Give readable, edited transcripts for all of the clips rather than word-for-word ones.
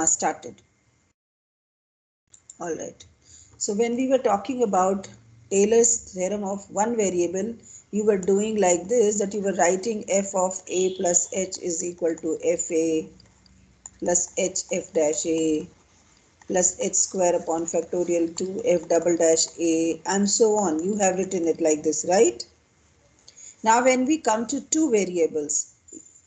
Started. All right. So when we were talking about Taylor's theorem of one variable, you were doing like this, that you were writing f of a plus h is equal to fa plus h f dash a plus h square upon factorial 2 f double dash a and so on. You have written it like this, right? Now when we come to two variables,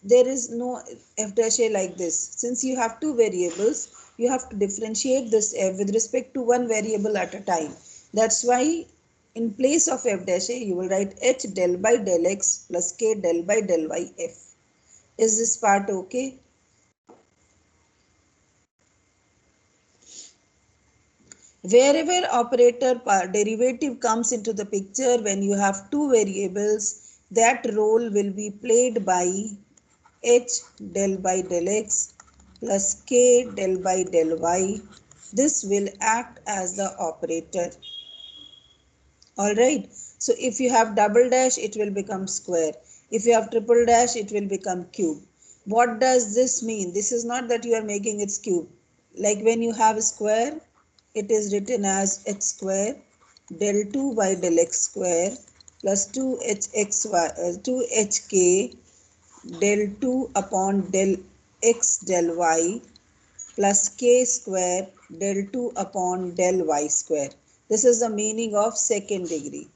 there is no f dash a like this. Since you have two variables, you have to differentiate this f with respect to one variable at a time. That's why in place of f dash a, you will write h del by del x plus k del by del y f. Is this part okay? Wherever operator derivative comes into the picture, when you have two variables, that role will be played by h del by del x plus k del by del y. This will act as the operator. All right. So if you have double dash, it will become square. If you have triple dash, it will become cube. What does this mean? This is not that you are making it cube. Like when you have a square, it is written as h square del 2 by del x square plus 2hk del 2 upon del x del y plus k square del 2 upon del y square. This is the meaning of second degree.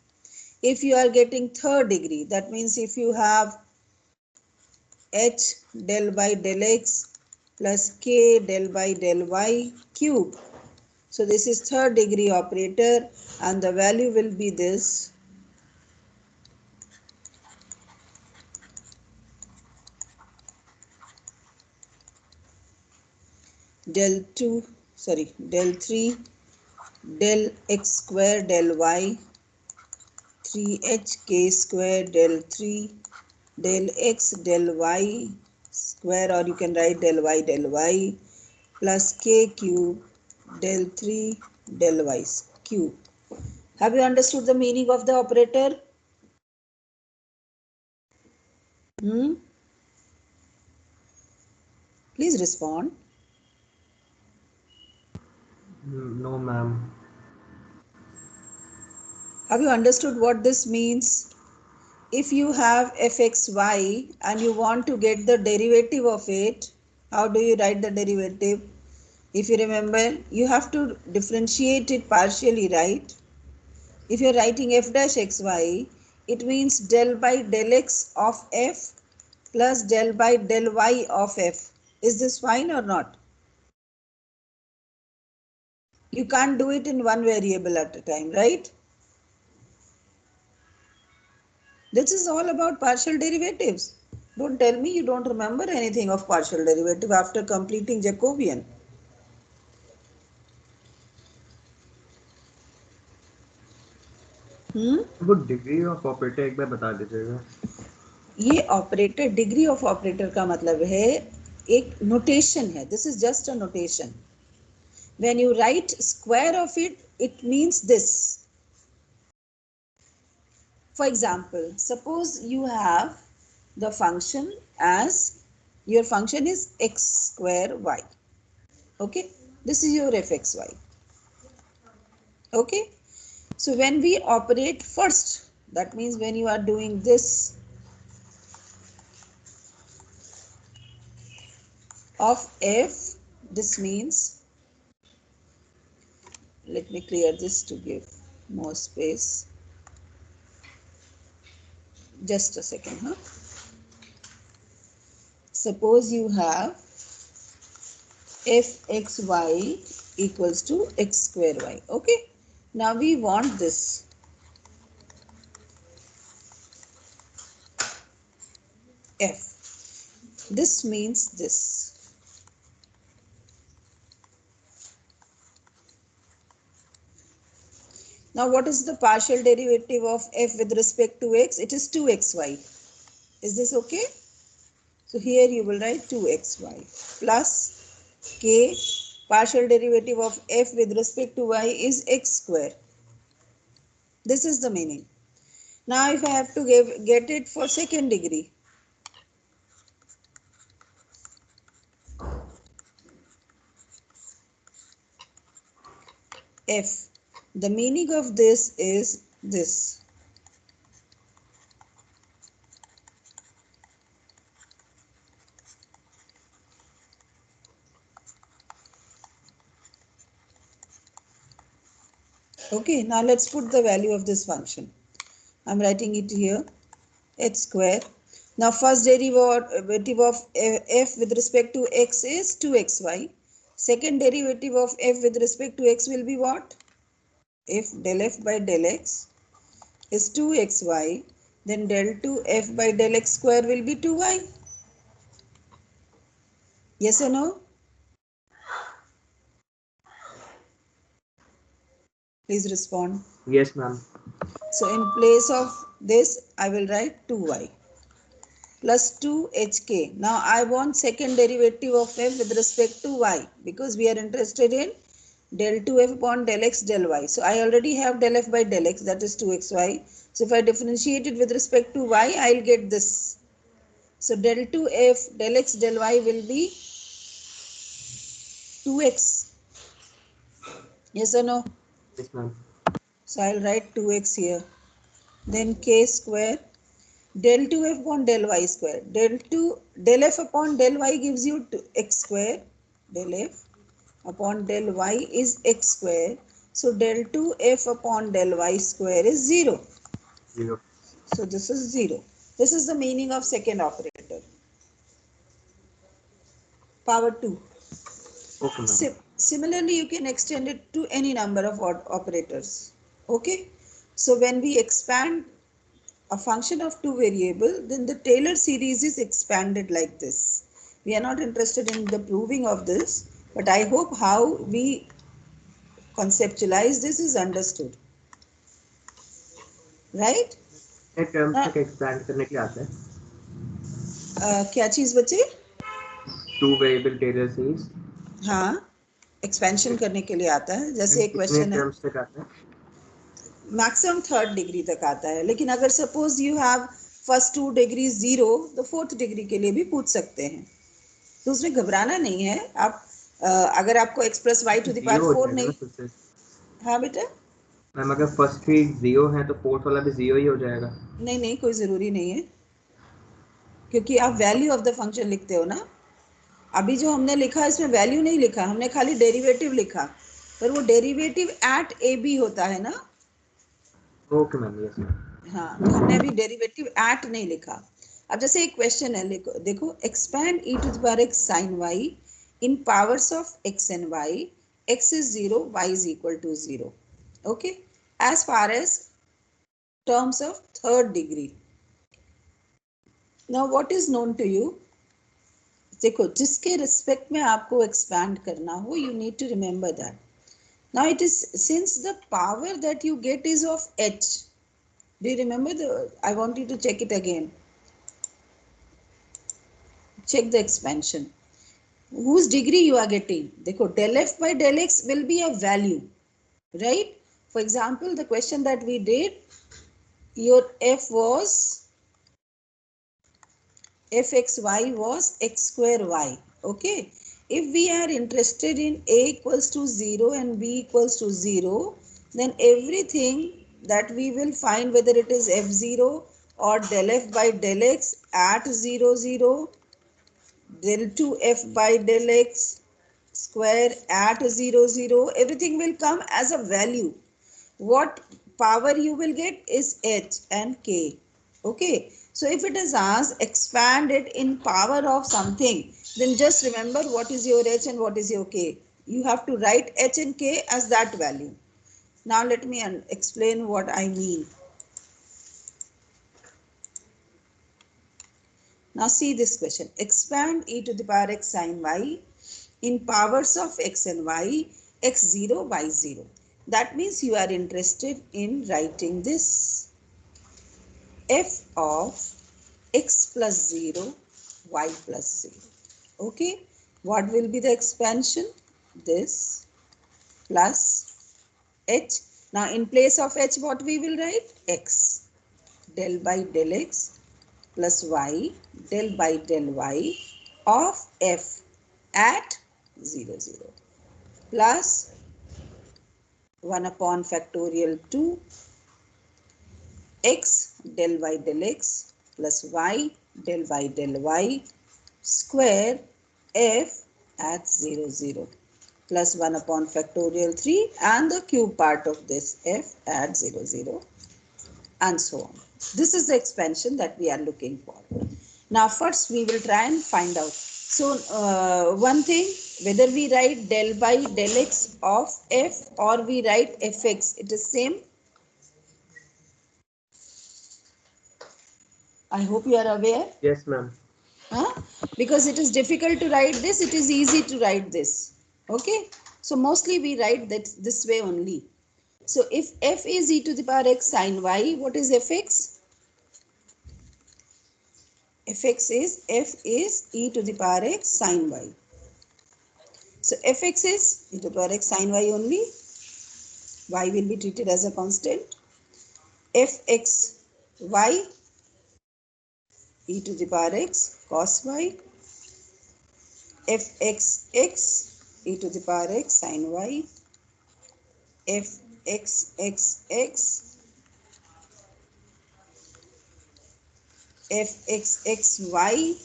If you are getting third degree, that means if you have h del by del x plus k del by del y cube. So this is third degree operator and the value will be this. Del 3 del x square del y 3hk square del 3 del x del y square, or you can write del y plus k cube del 3 del y cube. Have you understood the meaning of the operator? Please respond. No, ma'am. Have you understood what this means? If you have fxy and you want to get the derivative of it, how do you write the derivative? If you remember, you have to differentiate it partially, right? If you are writing f dash xy, it means del by del x of f plus del by del y of f. Is this fine or not? You can't do it in one variable at a time, right? This is all about partial derivatives. Don't tell me you don't remember anything of partial derivative after completing Jacobian. वो degree of operator एक बार बता दीजिएगा. ये operator, degree of operator का मतलब है एक notation है. This is just a notation. When you write square of it, it means this. For example, suppose you have the function as your function is x square y. Okay, this is your fxy. Okay, so when we operate first, that means when you are doing this of f, this means, let me clear this to give more space. Just a second, huh? Suppose you have fxy equals to x square y. Okay, now we want this f. This means this. Now what is the partial derivative of f with respect to x? It is 2xy. Is this okay? So here you will write 2xy plus k. Partial derivative of f with respect to y is x square. This is the meaning. Now if I have to get it for second degree, f. The meaning of this is this. Okay, now let's put the value of this function. I'm writing it here, h square. Now first derivative of f with respect to x is 2xy. Second derivative of f with respect to x will be what? If del f by del x is 2xy, then del 2f by del x square will be 2y. Yes or no? Please respond. Yes, ma'am. So in place of this, I will write 2y plus 2hk. Now I want second derivative of f with respect to y because we are interested in del 2f upon del x del y. So I already have del f by del x, that is 2xy. So if I differentiate it with respect to y, I will get this. So del 2f del x del y will be 2x. Yes or no? Yes, ma'am. So I'll write 2x here. Then k square del 2f upon del y square. Del f upon del y gives you x square. Del f upon del y is x square. So del 2f upon del y square is 0. 0. So this is 0. This is the meaning of second operator. Power 2. Okay, ma'am. Similarly, you can extend it to any number of operators. Okay. So when we expand a function of two variable, then the Taylor series is expanded like this. We are not interested in the proving of this, but I hope how we conceptualize this is understood. Right? कितने terms हाँ, तक expand करने के लिए आता है? क्या चीज बचे? टू वेरिएबल टेलर सीरीज हाँ, एक्सपेंशन करने के लिए आता है. जैसे एक कितने क्वेश्चन है, टर्म्स तक आता है? मैक्सिमम थर्ड डिग्री तक आता है, लेकिन अगर suppose you have first two degree 0, तो फोर्थ डिग्री के लिए भी पूछ सकते हैं. तो उसमें घबराना नहीं है. आप अगर आपको x plus y to the power zero हो 4 जाएगा ना नहीं. फिर से? हाँ बेटा, मैम अगर फर्स्ट थ्री जीरो है तो फोर्थ वाला भी जीरो ही हो जाएगा? नहीं नहीं, कोई ज़रूरी नहीं है, क्योंकि आप वैल्यू ऑफ द फंक्शन लिखते हो ना. अभी जो हमने लिखा इसमें वैल्यू नहीं लिखा, हमने खाली डेरिवेटिव लिखा, पर वो डेरिवेटिव एट ए बी होता है ना. Okay ma'am, yes ma'am. हाँ, तो हमने अभी डेरिवेटिव एट नहीं लिखा. अब जैसे एक क्वेश्चन है, देखो expand e to the power x sine y in powers of x and y, x is 0, y is equal to 0. Okay, as far as terms of third degree. Now what is known to you? देखो, जिसके respect में आपको expand करना हो, you need to remember that. Now it is, since the power that you get is of h. Do you remember I want you to check it again. Check the expansion. Whose degree you are getting? देखो, del f by del x will be a value, right? For example, the question that we did, your f was fxy was x square y. Okay, if we are interested in a equals to 0 and b equals to 0, then everything that we will find, whether it is f0 or del f by del x at 0 0, del 2f by del x square at 0 0, everything will come as a value. What power you will get is h and k. Okay, so if it is asked expand it in power of something, then just remember what is your h and what is your k. You have to write h and k as that value. Now let me explain what I mean. Now see this question, expand e to the power x sin y in powers of x and y, x0 y0. That means you are interested in writing this f of x plus 0, y plus 0. Okay, what will be the expansion? This plus h. Now in place of h, what we will write? X del by del x plus y del by del y of f at 0 0 plus 1 upon factorial 2 x del y del x plus y del y square f at 0, 0 plus 1 upon factorial 3 and the cube part of this f at 0, 0 and so on. This is the expansion that we are looking for. Now first we will try and find out. So one thing, whether we write del by del x of f or we write fx, it is same. I hope you are aware. Yes, ma'am. Huh? Because it is difficult to write this, it is easy to write this. Okay. So mostly we write that this way only. So if f is e to the power x sine y, what is fx? Fx is f is e to the power x sine y. So fx is e to the power x sine y only. Y will be treated as a constant. Fx y e to the power x cos y. Fx x e to the power x sine y. Fx x x Fx x y.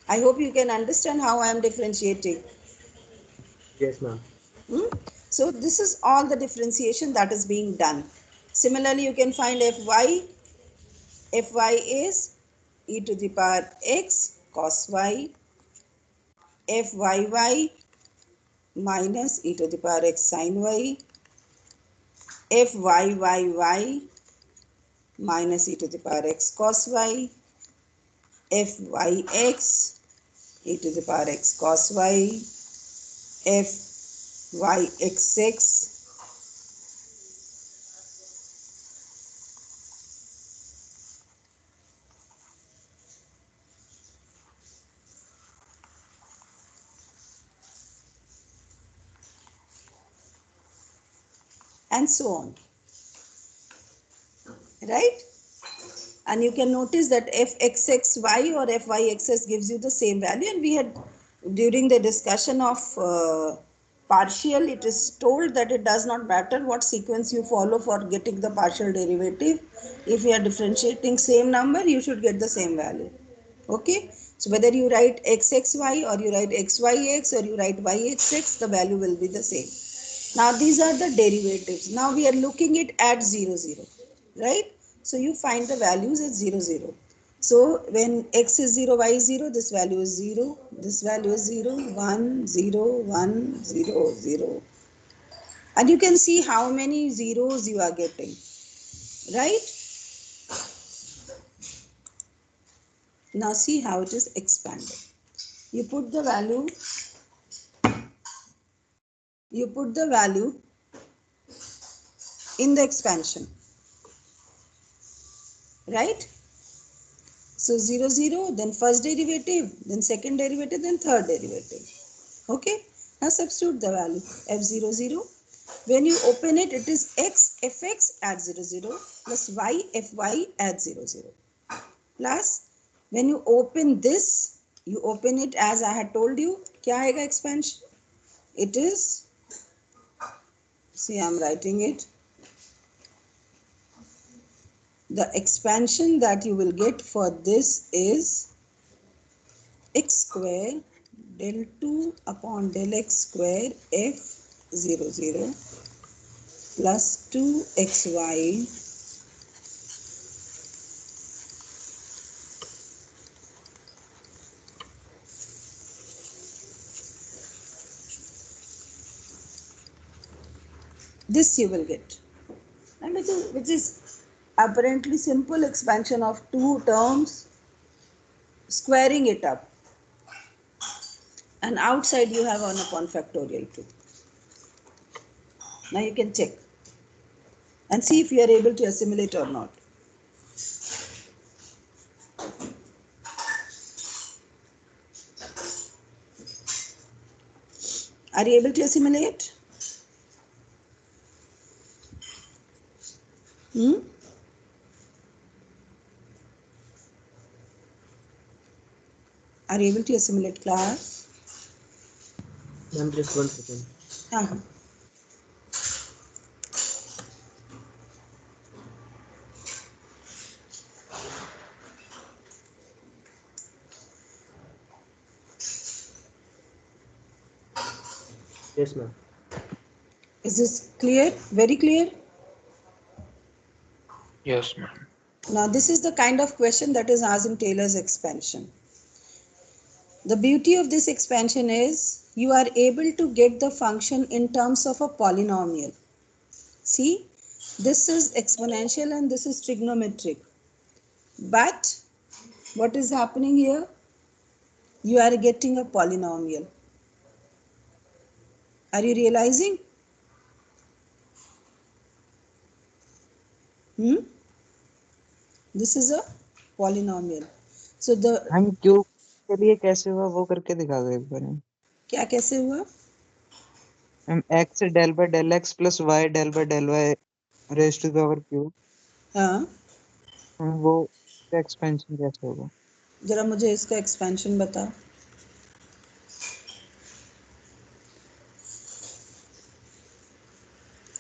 I hope you can understand how I am differentiating. Yes, ma'am. Hmm? So this is all the differentiation that is being done. Similarly, you can find Fy. Fy is e to the power x cos y. Fyy minus e to the power x sin y. Fyy minus e to the power x cos y. Fyx e to the power x cos y. Fyxx and so on, right? And you can notice that fxxy or fyxs gives you the same value, and we had during the discussion of partial, it is told that it does not matter what sequence you follow for getting the partial derivative. If you are differentiating same number, you should get the same value. Okay, so whether you write xxy or you write xyx or you write yxx, the value will be the same. Now these are the derivatives. Now we are looking at 0, 0, right? So you find the values at 0, 0. So when x is 0, y is 0, this value is 0, this value is 0, 1, 0, 1, 0, 0. And you can see how many zeros you are getting, right? Now see how it is expanded. You put the value, you put the value in the expansion, right? So 0, 0, then first derivative, then second derivative, then third derivative. Okay. Now substitute the value f0, 0. When you open it, it is x fx at 0, 0 plus y fy at 0, 0. Plus when you open this, you open it as I had told you. क्या आएगा expansion? It is, see I am writing it. The expansion that you will get for this is x square del 2 upon del x square f 0, 0 plus 2xy this you will get, and which is apparently simple expansion of two terms, squaring it up, and outside you have 1 upon factorial 2. Now you can check and see if you are able to assimilate or not. Are you able to assimilate? Hmm? Are you able to assimilate, class? Ma'am, just 1 second. हाँ. Yes, ma'am. Is this clear? Very clear? Yes, ma'am. Now, this is the kind of question that is asked in Taylor's expansion. The beauty of this expansion is you are able to get the function in terms of a polynomial. See, this is exponential and this is trigonometric. But what is happening here? You are getting a polynomial. Are you realizing? Hmm? This is a polynomial. So the हम क्यों के लिए कैसे हुआ वो करके दिखा दो एक बार। क्या कैसे हुआ? हम x del by del x plus y del by del y raised to the power q, हाँ, वो एक्सपेंशन कैसे होगा? जरा मुझे इसका एक्सपेंशन बताओ.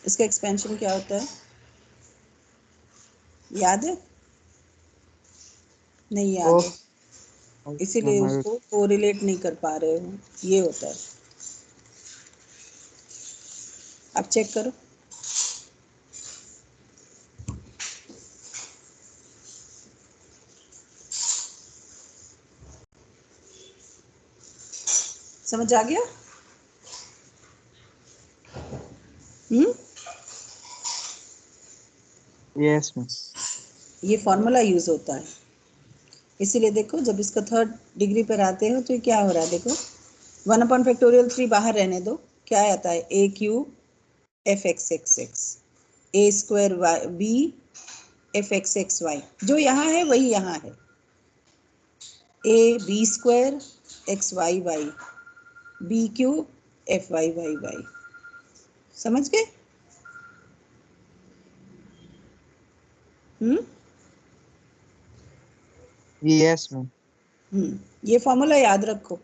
इसका एक्सपेंशन क्या होता है? याद है? नहीं ओ याद है, इसीलिए उसको कोरिलेट नहीं कर पा रहे हो. ये होता है. अब चेक करो. समझ आ गया? हम्म. Yes ma'am. ये फॉर्मूला यूज होता है. इसीलिए देखो जब इसका थर्ड डिग्री पर आते हो तो ये क्या हो रहा है? देखो 1/3 बाहर रहने दो. क्या आता है? A cube f x x x a square y b f x x y. जो यहाँ है वही यहाँ है. A b square x y y b cube f y y y. समझ गए? हम्म. Yes ma'am. ये फॉर्मूला याद रखो.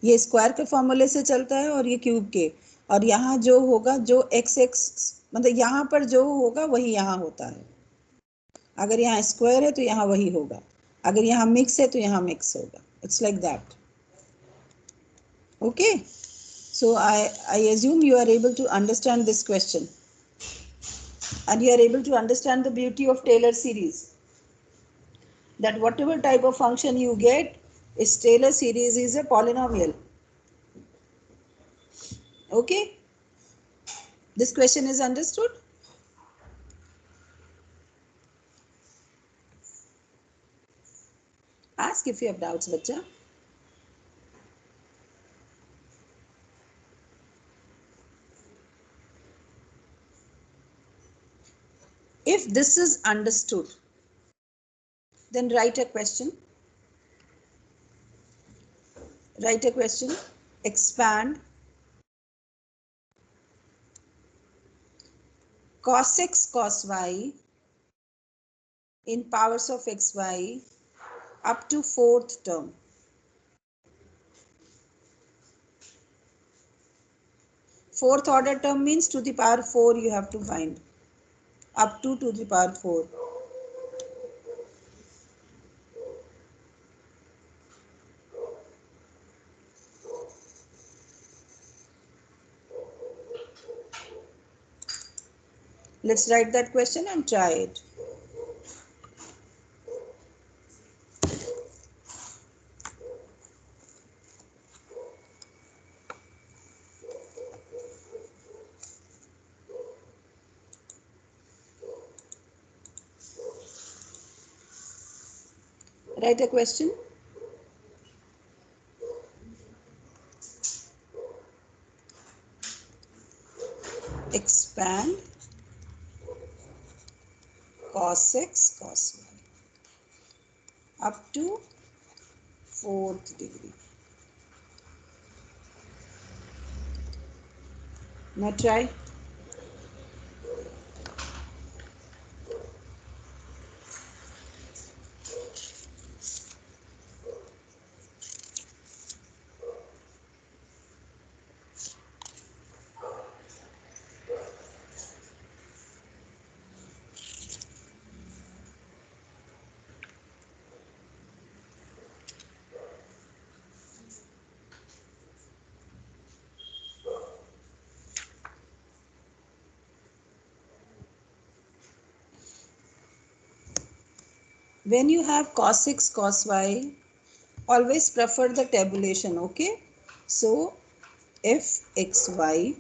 ये स्क्वायर के फॉर्मूले से चलता है और ये क्यूब के. और यहाँ जो होगा, जो एक्स एक्स मतलब यहाँ पर जो होगा वही यहाँ होता है. अगर यहाँ स्क्वायर है तो यहाँ वही होगा. अगर यहाँ मिक्स है तो यहाँ मिक्स होगा. It's like that. Okay. So I assume you are able to understand this question and you are able to understand the beauty of Taylor series, that whatever type of function you get is Taylor series is a polynomial. Okay, this question is understood. Ask if you have doubts, bacha. If this is understood, then write a question. Write a question. Expand cos x cos y in powers of xy up to fourth term. Fourth order term means to the power 4 you have to find. Up to the power 4. Let's write that question and try it. Write a question. Expand cos x cos y up to fourth degree. Now try. When you have cos x, cos y, always prefer the tabulation, okay? So fxy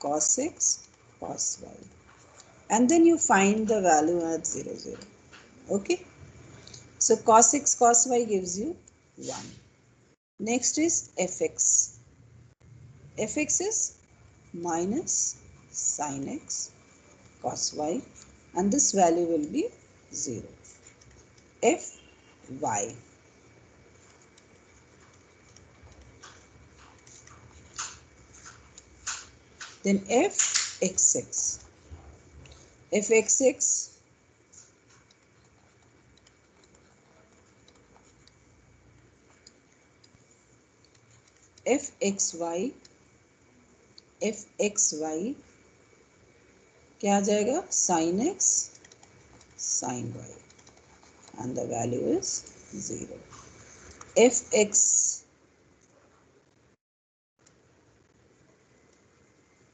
cos x, cos y. And then you find the value at 0, 0. Okay? So cos x, cos y gives you 1. Next is fx. Fx is minus sin x cos y, and this value will be 0. Fy. Then fxx. Fxx fxy fxy क्या आ जाएगा sin x sin y, and the value is 0. Fx,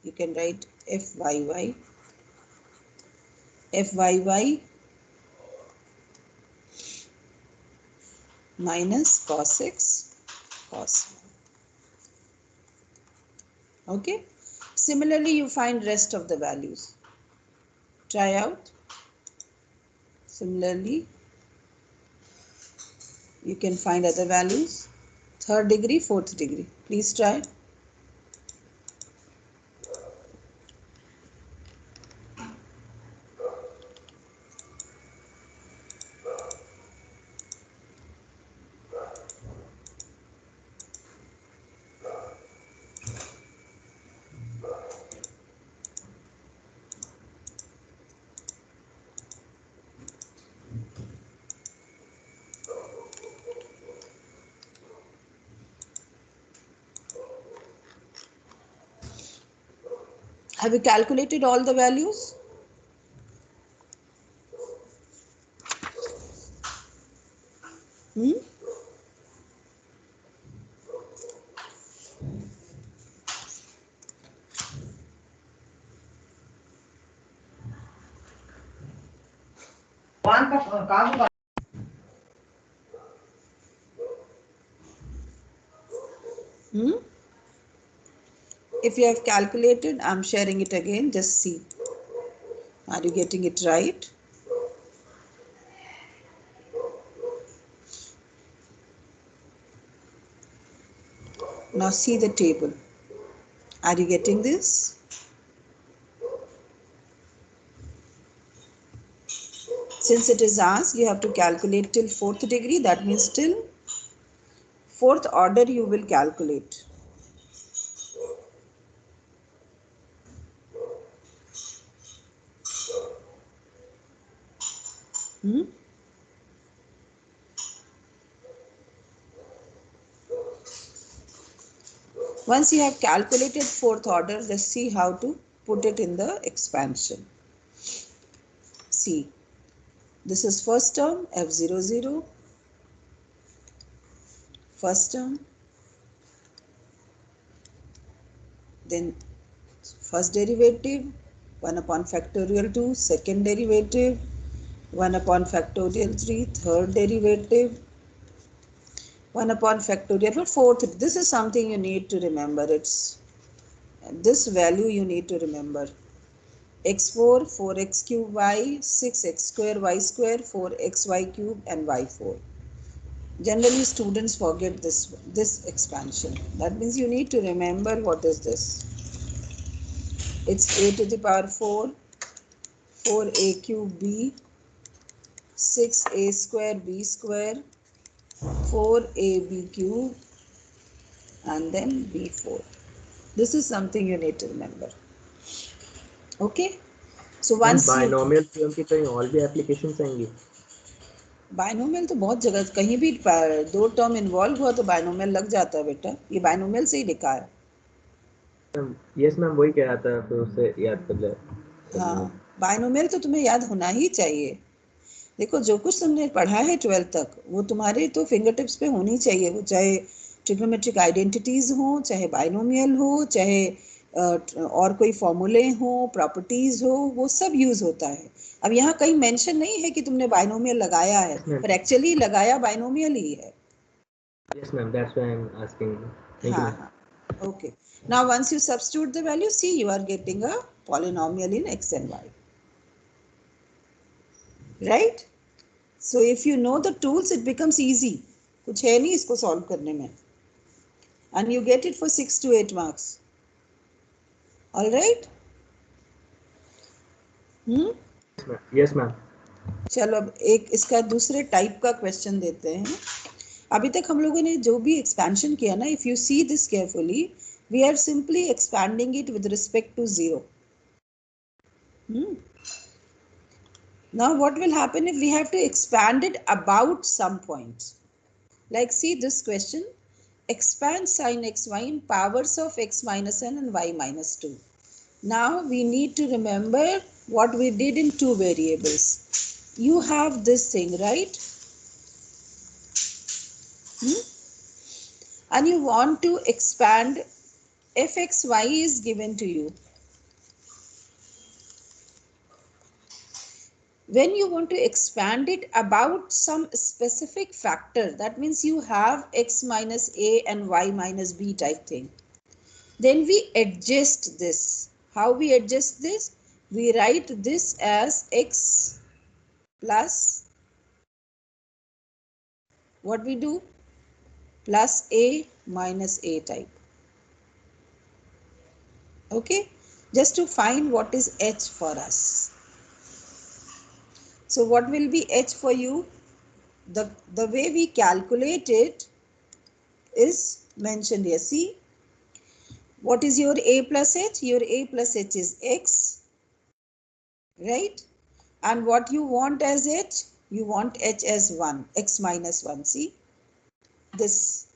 you can write fyy fyy minus cos x cos y. Okay, similarly you find rest of the values. Try out. Similarly you can find other values. Third degree, fourth degree. Please try. Have you calculated all the values? Hmm? Hmm? If you have calculated, I'm sharing it again. Just see. Are you getting it right? Now see the table. Are you getting this? Since it is asked, you have to calculate till fourth degree. That means till fourth order you will calculate. Hmm? Once you have calculated fourth order, just see how to put it in the expansion. See, this is first term f00, first term, then first derivative 1 upon factorial 2, second derivative 1 upon factorial 3, third derivative 1 upon factorial 4, fourth. This is something you need to remember. It's this value you need to remember. x4, 4x cube y, 6x square y square, 4xy cube and y4. Generally students forget this expansion. That means you need to remember what is this. It's a to the power 4, 4a cube b, 6a square b square, 4ab cube and then b4. This is something you need to remember. Okay, so ma'am once you binomial theorem की कहीं और भी applications आएंगी? Binomial तो बहुत जगह कहीं भी दो टर्म इन्वॉल्व हुआ तो बायनोमियल लग जाता है बेटा. ये बायनोमियल से ही लिखा है. यस मैम, वही कह रहा था, फिर उससे याद कर ले. हाँ, बायनोमियल तो तुम्हें याद होना ही चाहिए. देखो जो कुछ तुमने पढ़ा है 12th तक वो तुम्हारे तो फिंगर टिप्स पे होनी चाहिए. वो चाहे ट्रिग्नोमेट्रिक आइडेंटिटीज हो, चाहे बायनोमियल हो, चाहे और कोई फॉर्मूले हो, प्रॉपर्टीज हो, वो सब यूज होता है। अब यहाँ कहीं मेंशन नहीं है कि तुमने बाइनोमियल लगाया है, Yes, ma'am. पर एक्चुअली लगाया बाइनोमियल ही है। Yes, ma'am. That's why I'm asking. Thank you, हाँ ma'am. हाँ, okay. Now once you substitute the value, see you are getting a polynomial in x and y, right? So if you know the tools, it becomes easy. कुछ है नहीं इसको solve करने में, and you get it for 6 to 8 marks. All right? Yes, ma'am. Yes, ma'am. चलो अब एक इसका दूसरे टाइप का क्वेश्चन देते हैं। अभी तक हम लोगों ने जो भी एक्सपेंशन किया ना, if you see this carefully, we are simply expanding it with respect to zero. Now what will happen if we have to expand it about some point? Like see this question, expand sin xy in powers of x minus n and y minus 2. Now we need to remember what we did in two variables. You have this thing, right? And you want to expand fxy is given to you. When you want to expand it about some specific factor, that means you have x minus a and y minus b type thing, then we adjust this. How we adjust this? We write this as x plus, what we do, plus a minus a type. Okay, just to find what is h for us. So what will be h for you? The way we calculate it is mentioned here. See, what is your a plus h? Your a plus h is x, right? And what you want as h? You want h as 1, x minus 1. See, this,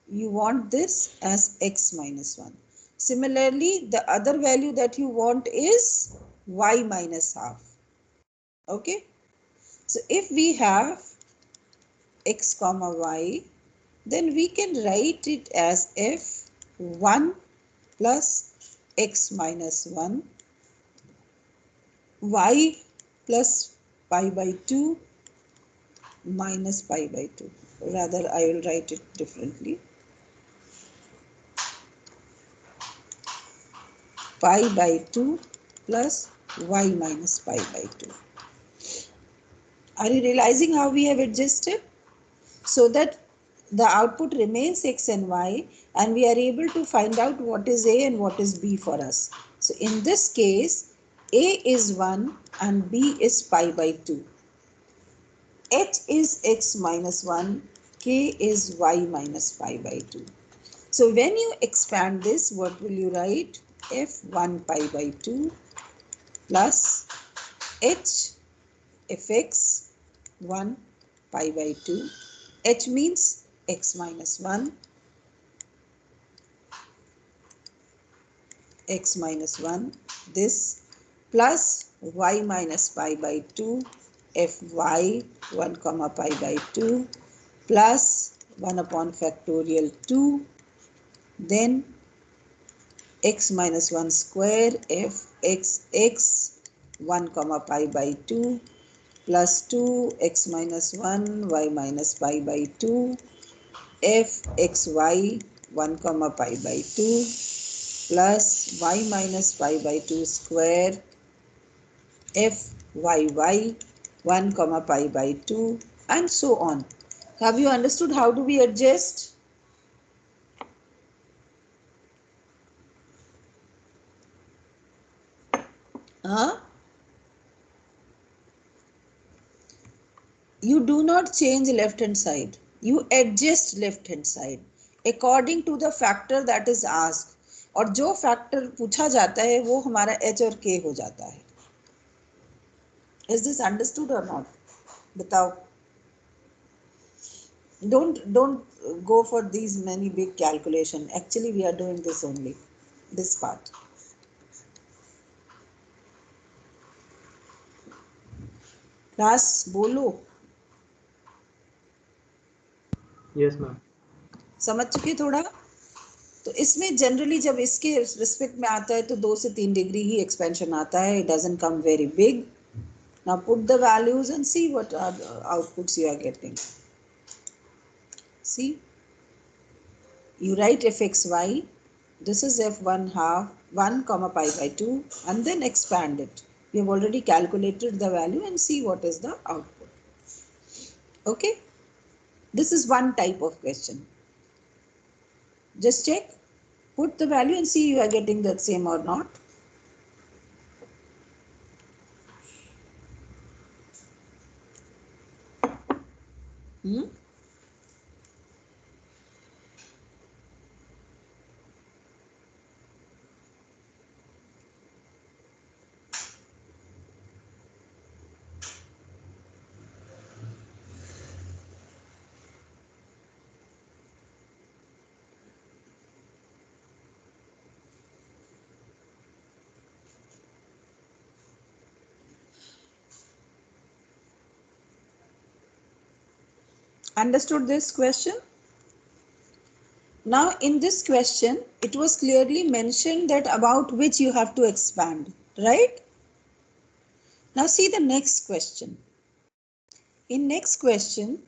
you want this as x minus 1. Similarly, the other value that you want is y minus half. Okay, so if we have x comma y, then we can write it as f1 plus x minus 1, y plus pi by 2 minus pi by 2. Rather, I will write it differently. Pi by 2 plus y minus pi by 2. Are you realizing how we have adjusted? So that the output remains x and y, and we are able to find out what is a and what is b for us. So in this case, a is 1 and b is pi by 2. H is x minus 1, k is y minus pi by 2. So when you expand this, what will you write? f1 pi by 2 plus h fx 1 pi by 2. H means x minus 1, x minus 1, this, plus y minus pi by 2, fy 1 comma pi by 2, plus 1 upon factorial 2, then x minus 1 square fxx 1 comma pi by 2 plus 2 x minus 1 y minus pi by 2 fxy 1 comma pi by 2 plus y minus pi by 2 square fyy 1 comma pi by 2, and so on. Have you understood how do we adjust? Huh? You do not change left hand side, you adjust left hand side according to the factor that is asked. और जो factor पूछा जाता है वो हमारा h और k हो जाता है. Is this understood or not? बताओ. Don't go for these many big calculation. Actually we are doing this only, this part. Class बोलो. Yes, ma'am. समझ चुके थोड़ा? तो इसमें जनरली जब इसके रिस्पेक्ट में आता है तो 2 से 3 डिग्री ही एक्सपेंशन आता है. It doesn't come very big. Now put the values and see what are the outputs you are getting. See, you write fxy. This is f1 half 1 comma pi by 2 and then expand it. We have already calculated the value and see what is the output. Okay, this is one type of question. Just check, put the value and see you are getting the same or not. Hmm? Understood this question? Now in this question, it was clearly mentioned that about which you have to expand, right? Now see the next question. In next question,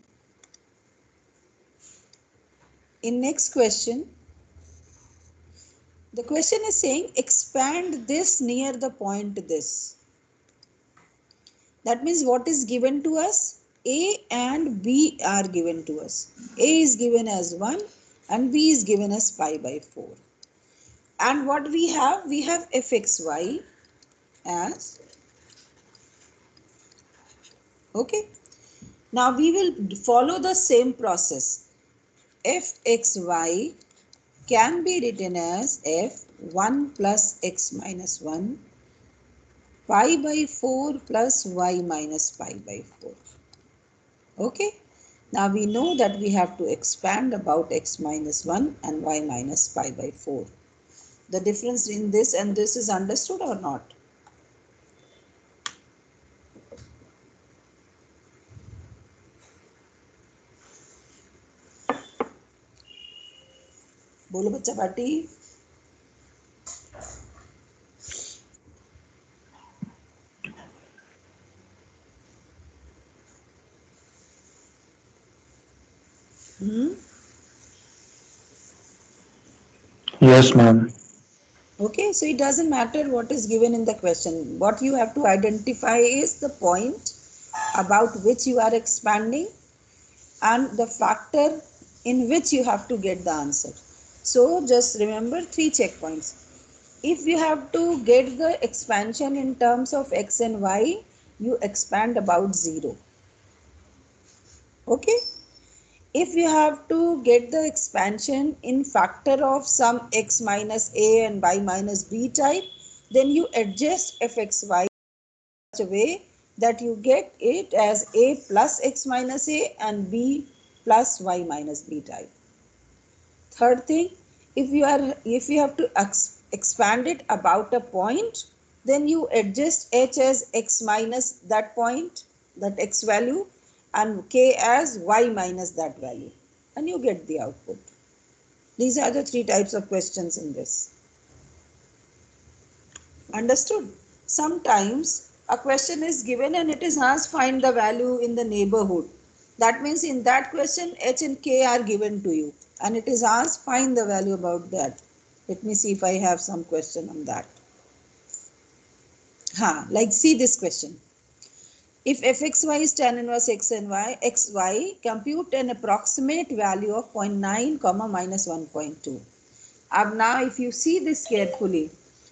the question is saying expand this near the point this. That means what is given to us? A and B are given to us. A is given as 1 and B is given as pi by 4. And what we have fxy as, okay. Now we will follow the same process. Fxy can be written as f1 plus x minus 1 pi by 4 plus y minus pi by 4. Okay. Now we know that we have to expand about x minus 1 and y minus pi by 4. The difference in this and this is understood or not? बोलो बच्चा party. Yes, ma'am. Okay, so it doesn't matter what is given in the question. What you have to identify is the point about which you are expanding and the factor in which you have to get the answer. So just remember 3 checkpoints. If you have to get the expansion in terms of x and y, you expand about 0. Okay. If you have to get the expansion in factor of some x minus a and y minus b type, then you adjust fxy in such a way that you get it as a plus x minus a and b plus y minus b type. Third thing, if you have to expand it about a point, then you adjust h as x minus that point, that x value, and k as y minus that value, and you get the output. These are the 3 types of questions in this. Understood? Sometimes a question is given and it is asked find the value in the neighborhood. That means in that question h and k are given to you and it is asked find the value about that. Let me see if I have some question on that. Like see this question. If fxy is tan inverse x and y, xy, compute an approximate value of 0.9 comma minus 1.2. Now if you see this carefully,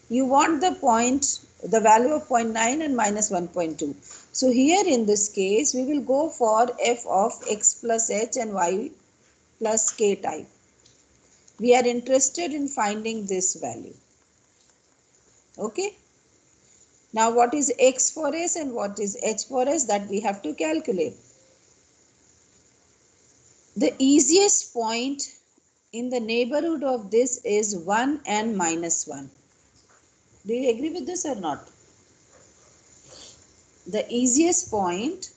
you want the value of 0.9 and minus 1.2. So here in this case, we will go for f of x plus h and y plus k type. We are interested in finding this value. Okay. Now what is x for s and what is h for s, that we have to calculate. The easiest point in the neighborhood of this is 1 and minus 1. Do you agree with this or not? The easiest point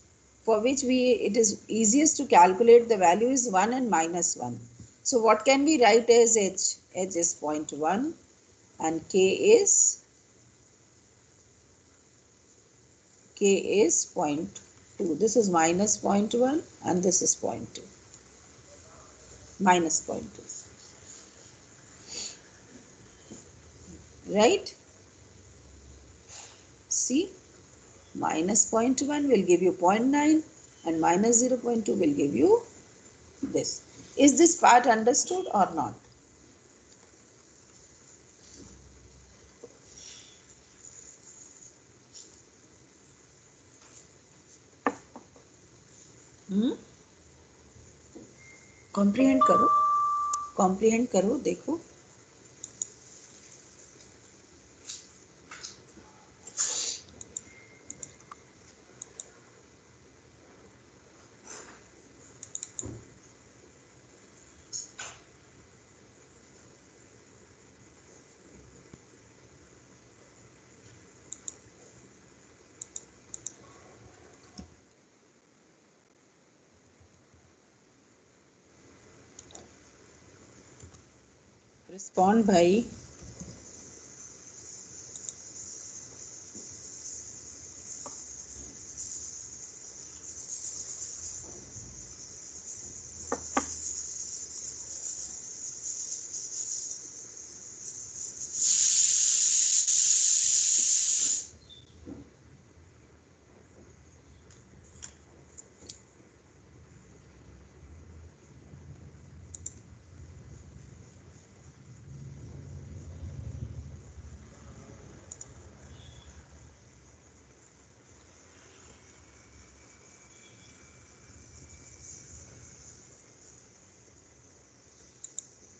for which it is easiest to calculate the value is 1 and minus 1. So what can we write as h? H is 0.1 and k is 0.2. This is minus 0.1 and this is 0.2. Minus 0.2. Right? See? Minus 0.1 will give you 0.9 and minus 0.2 will give you this. Is this part understood or not? Comprehend करो, comprehend करो, देखो. Respond भाई.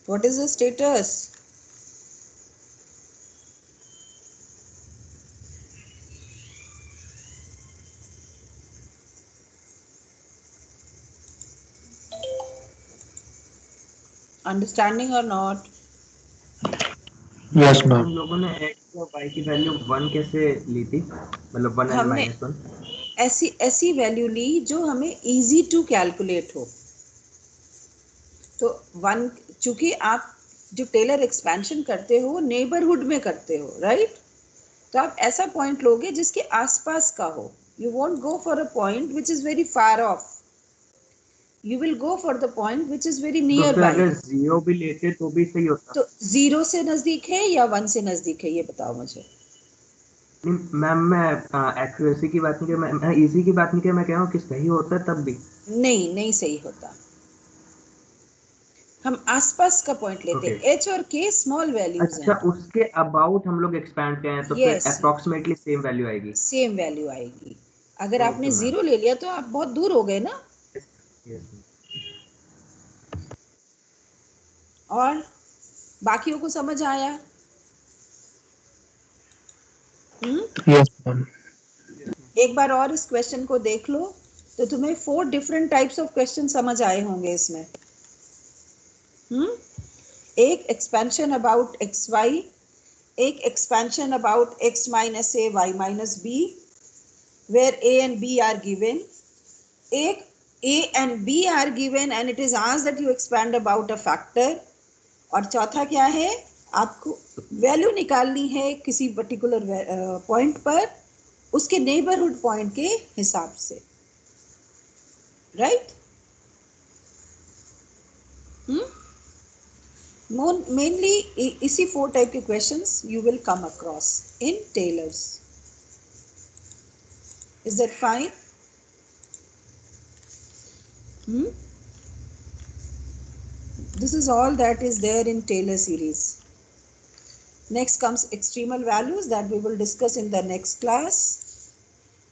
What is the status? Understanding or not? Yes, ma'am ma'am. हम लोगों ने x और y की value 1 कैसे ली थी, मतलब 1 and हमने -1? ऐसी ऐसी वैल्यू ली जो हमें इजी टू कैलकुलेट हो. तो 1, चूंकि आप जो टेलर एक्सपेंशन करते हो वो नेबरहुड में करते हो, राइट? तो आप ऐसा पॉइंट लोगे जिसके आसपास का हो. You won't go for a point which is very far of. You will go for the point which is very तो नियर फिर बाय. अगर 0 भी लेते तो भी सही होता? तो 0 से नजदीक है या 1 से नजदीक है, ये बताओ मुझे. नहीं मैम, मैं एक्यूरेसी की बात नहीं कर, मैं इजी की बात नहीं कर, मैं कह रहा हूँ कि सही होता है तब भी. नहीं, नहीं सही होता. हम आसपास का पॉइंट लेते ओके. हैं. एच और के स्मॉल वैल्यूज अच्छा, हैं. उसके अबाउट हम लोग एक्सपैंड करें तो फिर यस, अप्रोक्सीमेटली सेम वैल्यू आएगी. सेम वैल्यू आएगी. अगर ओके आपने मैम. 0 ले लिया तो आप बहुत दूर हो गए ना. यस. और बाकियों को समझ आया? Yes, ma'am. एक बार और इस क्वेश्चन को देख लो तो तुम्हें 4 डिफरेंट टाइप्स ऑफ क्वेश्चन समझ आए होंगे इसमें. एक एक्सपेंशन अबाउट एक्स वाई, एक expansion about x minus a y minus b where a and b are given. एक a and b are given and it is asked that you expand about a factor. और चौथा क्या है, आपको value निकालनी है किसी पर्टिकुलर पॉइंट पर उसके नेबरहुड पॉइंट के हिसाब से, राइट? मेनली इसी 4 टाइप के questions you will come across in Taylor's. Is that fine? This is all that is there in Taylor series. Next comes extremal values that we will discuss in the next class.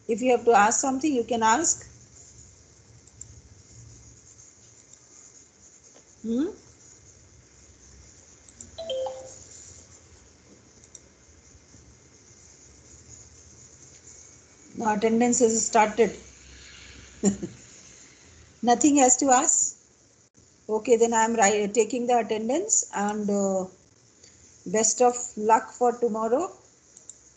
If you have to ask something, you can ask. Now attendance is started. Nothing has to ask. Okay, then I am taking the attendance and best of luck for tomorrow.